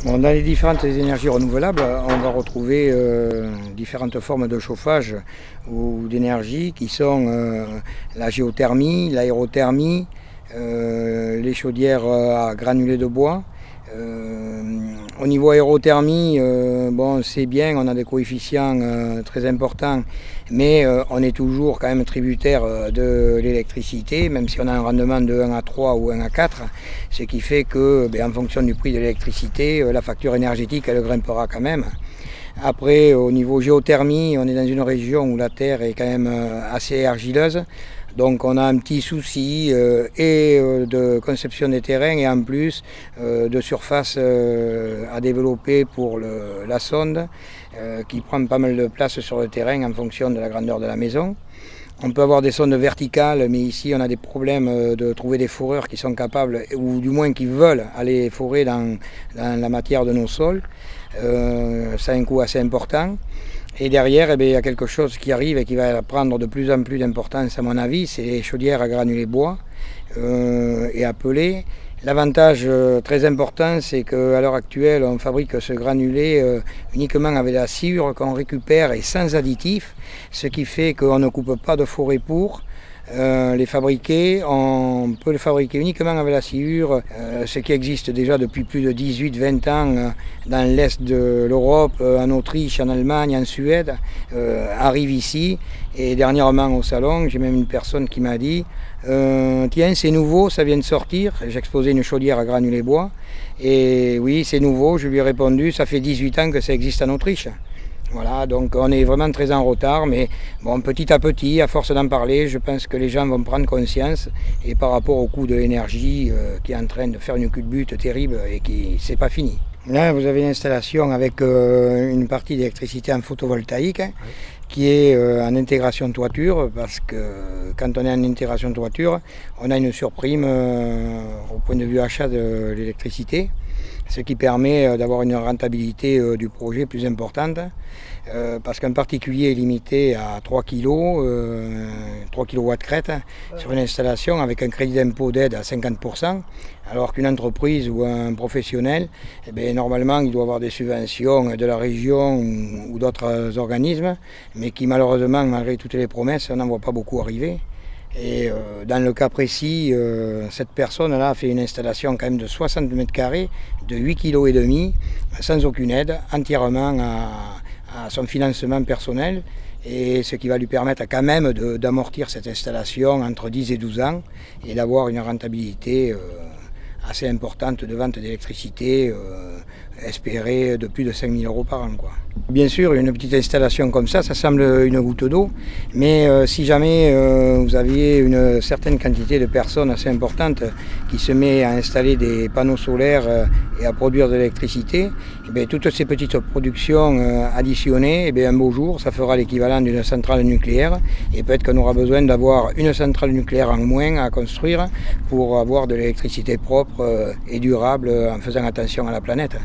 Bon, dans les différentes énergies renouvelables, on va retrouver différentes formes de chauffage ou d'énergie qui sont la géothermie, l'aérothermie, les chaudières à granulés de bois. Au niveau aérothermie, bon, c'est bien, on a des coefficients très importants, mais on est toujours quand même tributaire de l'électricité, même si on a un rendement de 1 à 3 ou 1 à 4, ce qui fait que, en fonction du prix de l'électricité, la facture énergétique, elle grimpera quand même. Après, au niveau géothermie, on est dans une région où la terre est quand même assez argileuse. Donc on a un petit souci de conception des terrains et en plus de surface à développer pour la sonde qui prend pas mal de place sur le terrain en fonction de la grandeur de la maison. On peut avoir des sondes verticales, mais ici on a des problèmes de trouver des foreurs qui sont capables, ou du moins qui veulent aller forer dans la matière de nos sols. Ça a un coût assez important. Et derrière, il y a quelque chose qui arrive et qui va prendre de plus en plus d'importance à mon avis, c'est les chaudières à granulés bois et à pellets. L'avantage très important, c'est qu'à l'heure actuelle, on fabrique ce granulé uniquement avec la sciure qu'on récupère et sans additifs, ce qui fait qu'on ne coupe pas de forêt pour les fabriquer. On peut le fabriquer uniquement avec la sciure, ce qui existe déjà depuis plus de 18-20 ans dans l'Est de l'Europe, en Autriche, en Allemagne, en Suède, arrive ici. Et dernièrement au salon, j'ai même une personne qui m'a dit tiens, c'est nouveau, ça vient de sortir. J'exposais une chaudière à granulés bois. Et oui, c'est nouveau, je lui ai répondu, ça fait 18 ans que ça existe en Autriche. Voilà, donc on est vraiment très en retard, mais bon, petit à petit, à force d'en parler, je pense que les gens vont prendre conscience. Et par rapport au coût de l'énergie qui est en train de faire une culbute terrible et qui c'est pas fini. Là, vous avez une installation avec une partie d'électricité en photovoltaïque qui est en intégration toiture, parce que quand on est en intégration toiture, on a une surprime au point de vue achat de l'électricité, ce qui permet d'avoir une rentabilité du projet plus importante, parce qu'un particulier est limité à 3 kg, 3 kW crête sur une installation avec un crédit d'impôt d'aide à 50%, alors qu'une entreprise ou un professionnel, normalement il doit avoir des subventions de la région ou d'autres organismes, mais qui malheureusement, malgré toutes les promesses, on n'en voit pas beaucoup arriver. Et dans le cas précis, cette personne-là a fait une installation quand même de 60 mètres carrés, de 8,5 kg, sans aucune aide, entièrement à son financement personnel, et ce qui va lui permettre quand même d'amortir cette installation entre 10 et 12 ans et d'avoir une rentabilité assez importante de vente d'électricité, espérée de plus de 5 000 € par an, quoi. Bien sûr, une petite installation comme ça semble une goutte d'eau, mais si jamais vous aviez une certaine quantité de personnes assez importante qui se met à installer des panneaux solaires et à produire de l'électricité, toutes ces petites productions additionnées, un beau jour, ça fera l'équivalent d'une centrale nucléaire, et peut-être qu'on aura besoin d'avoir une centrale nucléaire en moins à construire pour avoir de l'électricité propre et durable en faisant attention à la planète.